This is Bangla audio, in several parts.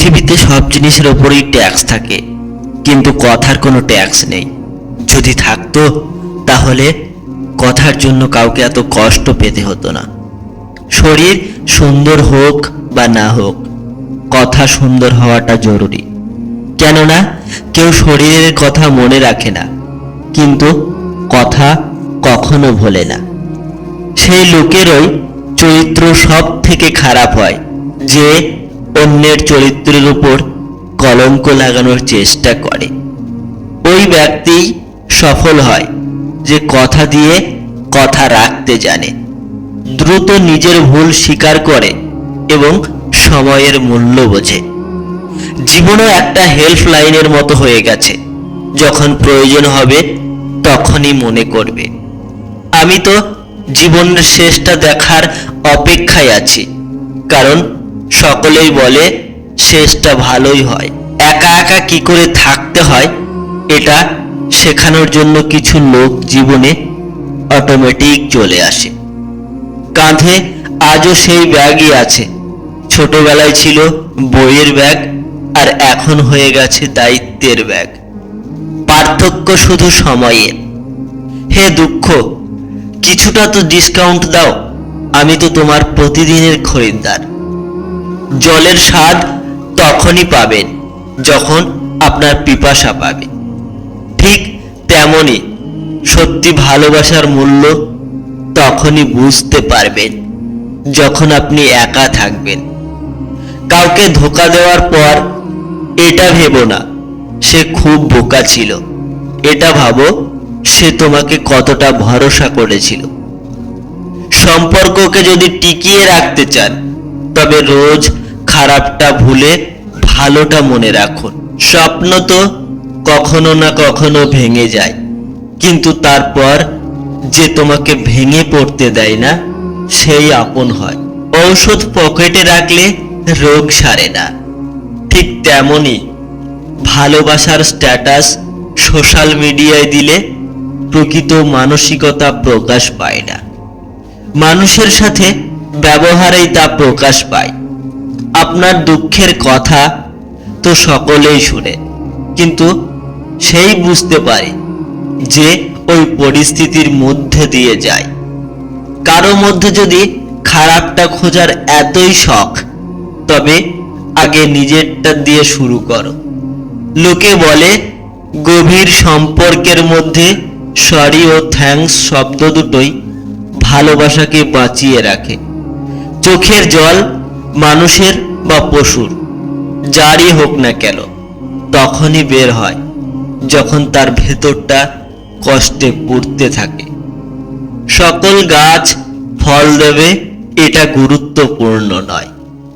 পৃথিবীতে সব জিনিসের উপরেই ট্যাক্স থাকে, কিন্তু কথার কোনো ট্যাক্স নেই। যদি থাকতো তাহলে কথার জন্য কাউকে এত কষ্ট পেতে হতো না। শরীর সুন্দর হোক বা না হোক, কথা সুন্দর হওয়াটা জরুরি। কেননা কেউ শরীরের কথা মনে রাখে না, কিন্তু কথা কখনো ভোলে না। সেই লোকেরই চরিত্র সব থেকে খারাপ হয় যে অন্যের চরিত্রের উপর কলঙ্ক লাগানোর চেষ্টা করে। ওই ব্যক্তি সফল হয় যে কথা দিয়ে কথা রাখতে জানে, দ্রুত নিজের ভুল স্বীকার করে এবং সময়ের মূল্য বোঝে। জীবনও একটা হেল্পলাইনের মতো হয়ে গেছে, যখন প্রয়োজন হবে তখনই মনে করবে। আমি তো জীবনের শেষটা দেখার অপেক্ষায় আছি, কারণ সকলেই বলে শেষটা ভালোই হয়। একা একা কি করে থাকতে হয় এটা শেখানোর জন্য কিছু লোক জীবনে অটোমেটিক চলে আসে। কাঁধে আজও সেই ব্যাগই আছে। ছোটবেলায় ছিল বইয়ের ব্যাগ, আর এখন হয়ে গেছে দায়িত্বের ব্যাগ। পার্থক্য শুধু সময়ের। হে দুঃখ, কিছুটা তো ডিসকাউন্ট দাও, আমি তো তোমার প্রতিদিনের খরিদ্দার। জলের স্বাদ তখনই পাবেন যখন আপনার পিপাসা পাবে। ঠিক তেমনি সত্যি ভালোবাসার মূল্য তখনই বুঝতে পারবেন যখন আপনি একা থাকবেন। কাউকে ধোঁকা দেওয়ার পর এটা ভেবো না সে খুব বোকা ছিল, এটা ভাবো সে তোমাকে কতটা ভরসা করেছিল। সম্পর্ককে যদি টিকিয়ে রাখতে চান তবে রোজ খারাপটা ভুলে ভালোটা মনে রাখুন। স্বপ্ন তো কখনো না কখনো ভেঙে যায়, কিন্তু তারপর যে তোমাকে ভেঙে পড়তে দেয় না সেই আপন হয়। ঔষধ পকেটে রাখলে রোগ সারে না, ঠিক তেমনি ভালোবাসার স্ট্যাটাস সোশ্যাল মিডিয়ায় দিলে প্রকৃত মানসিকতা প্রকাশ পায় না। মানুষের সাথে ব্যবহারেই তা প্রকাশ পায়। আপনার দুঃখের কথা তো সকলেই শুনে, কিন্তু সেই বুঝতে পারে যে ওই পরিস্থিতির মধ্যে দিয়ে যায়। কারো মধ্যে যদি খারাপটা খোঁজার এতই শখ, তবে আগে নিজেরটা দিয়ে শুরু করো। লোকে বলে গভীর সম্পর্কের মধ্যে সরি ও থ্যাঙ্কস শব্দ দুটোই ভালোবাসাকে বাঁচিয়ে রাখে। চোখের জল মানুষের বা পশুর যারই হোক না কেন তখনই বের হয় যখন তার ভেতরটা কষ্টে পুড়তে থাকে। সকল গাছ ফল দেবে এটা গুরুত্বপূর্ণ নয়,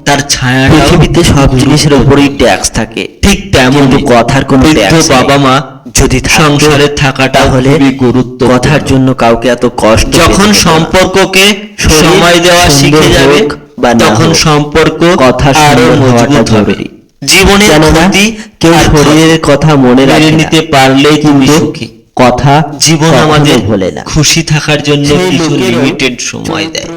তার ছায়া। পৃথিবীতে সব জিনিসের উপরেই ট্যাক্স থাকে, ঠিক তেমনি কথার কোনো ট্যাক্স। বাবা মা যদি সংসারে থাকাটা হলে গুরুত্ব, কথার জন্য কাউকে এত কষ্ট। যখন সম্পর্ককে সময় দেওয়া শিখে যাবে তখন সম্পর্ক কথা আরো মজবুত হবে। জীবনের ক্ষতি কেউ শরীরের কথা মনে নিতে পারলেই তুমি সুখী। কথা জীবন আমাদের ভোলে না, খুশি থাকার জন্য কিছু লিমিটেড সময় দেয়।